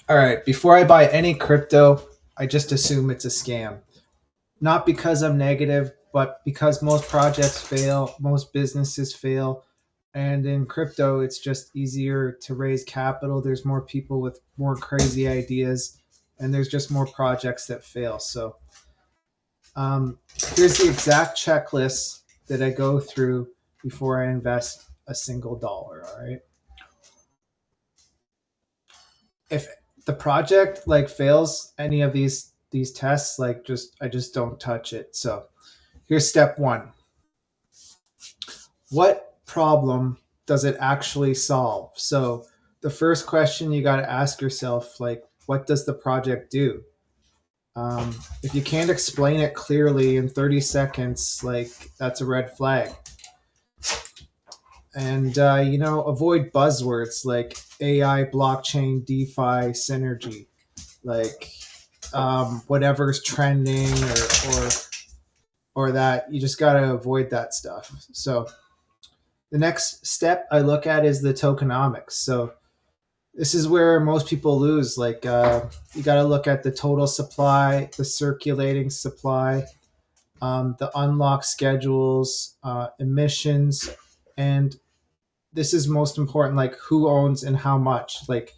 All right, before I buy any crypto, I just assume it's a scam. Not because I'm negative, but because most projects fail, most businesses fail. And in crypto, it's just easier to raise capital. There's more people with more crazy ideas, and there's just more projects that fail. So um, here's the exact checklist that I go through before I invest a single dollar. All right. If the project like fails any of these tests, like just I just don't touch it. So here's step one. What problem does it actually solve? So the first question you got to ask yourself, like, what does the project do? If you can't explain it clearly in 30 seconds, like that's a red flag. And avoid buzzwords like AI, blockchain, DeFi, synergy, like whatever's trending or that you just got to avoid that stuff. So the next step I look at is the tokenomics. So this is where most people lose. Like you got to look at the total supply, the circulating supply, the unlock schedules, emissions, and this is most important. Like who owns and how much. Like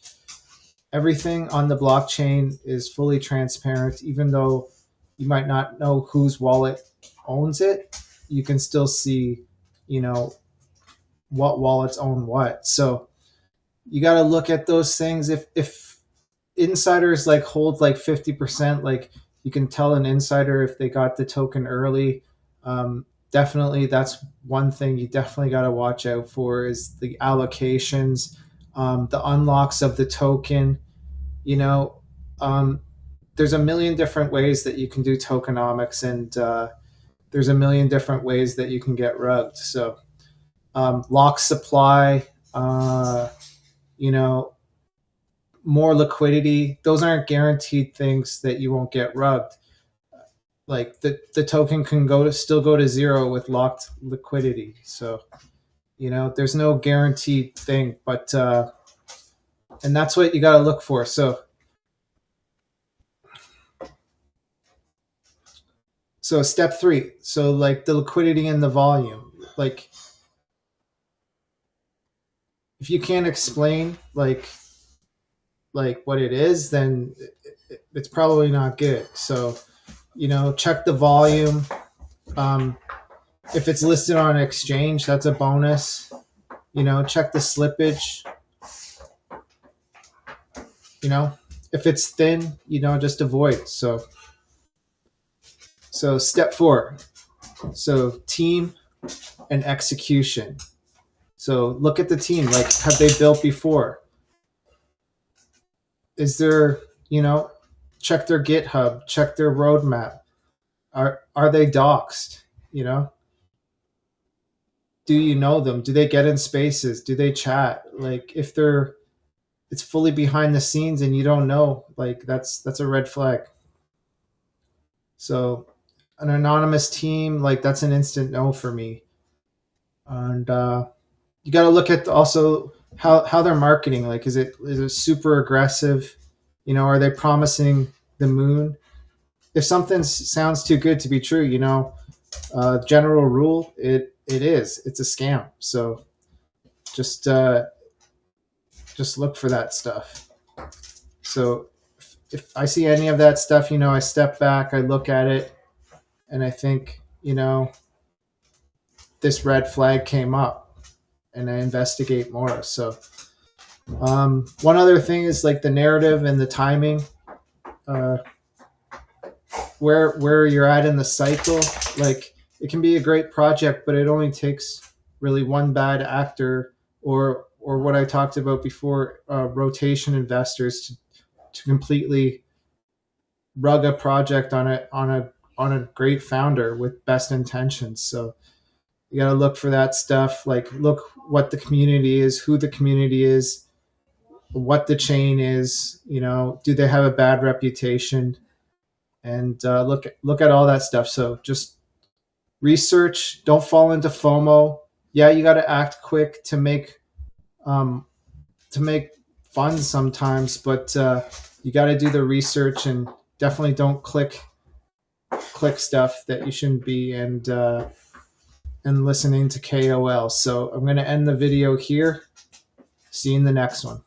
everything on the blockchain is fully transparent, even though you might not know whose wallet owns it. You can still see, you know, what wallets own what. So you got to look at those things. If insiders like hold like 50%, like you can tell an insider if they got the token early. Definitely that's one thing you definitely got to watch out for is the allocations, the unlocks of the token. you know um, there's a million different ways that you can do tokenomics, and there's a million different ways that you can get rugged. So lock supply, uh, you know, more liquidity. Those aren't guaranteed things that you won't get rubbed. Like the token can still go to zero with locked liquidity. So there's no guaranteed thing, but and that's what you got to look for. So step three. So like the liquidity and the volume. Like if you can't explain like what it is, then it's probably not good. So check the volume. Um, if it's listed on an exchange, that's a bonus. Check the slippage. If it's thin, just avoid. So step four. So team and execution. So look at the team. Like, have they built before? Is there, check their GitHub, check their roadmap. Are they doxed? You know, do you know them? Do they get in spaces? Do they chat? Like, if it's fully behind the scenes and you don't know, like that's a red flag. So an anonymous team, like that's an instant no for me. And you got to look at also how they're marketing. Like, is it super aggressive? Are they promising the moon? If something sounds too good to be true, general rule, it is. It's a scam. So just just look for that stuff. So if I see any of that stuff, I step back, I look at it, and I think, this red flag came up, and I investigate more. So one other thing is like the narrative and the timing, uh, where you're at in the cycle. Like it can be a great project, but it only takes really one bad actor or what I talked about before, rotation investors to completely rug a project on a great founder with best intentions. So you got to look for that stuff. Like look what the community is, who the community is, what the chain is. Do they have a bad reputation? And look at all that stuff. So just research. Don't fall into FOMO. Yeah, you got to act quick um, to make fun sometimes, but you got to do the research, and definitely don't click stuff that you shouldn't be, and listening to KOL. So I'm going to end the video here. See you in the next one.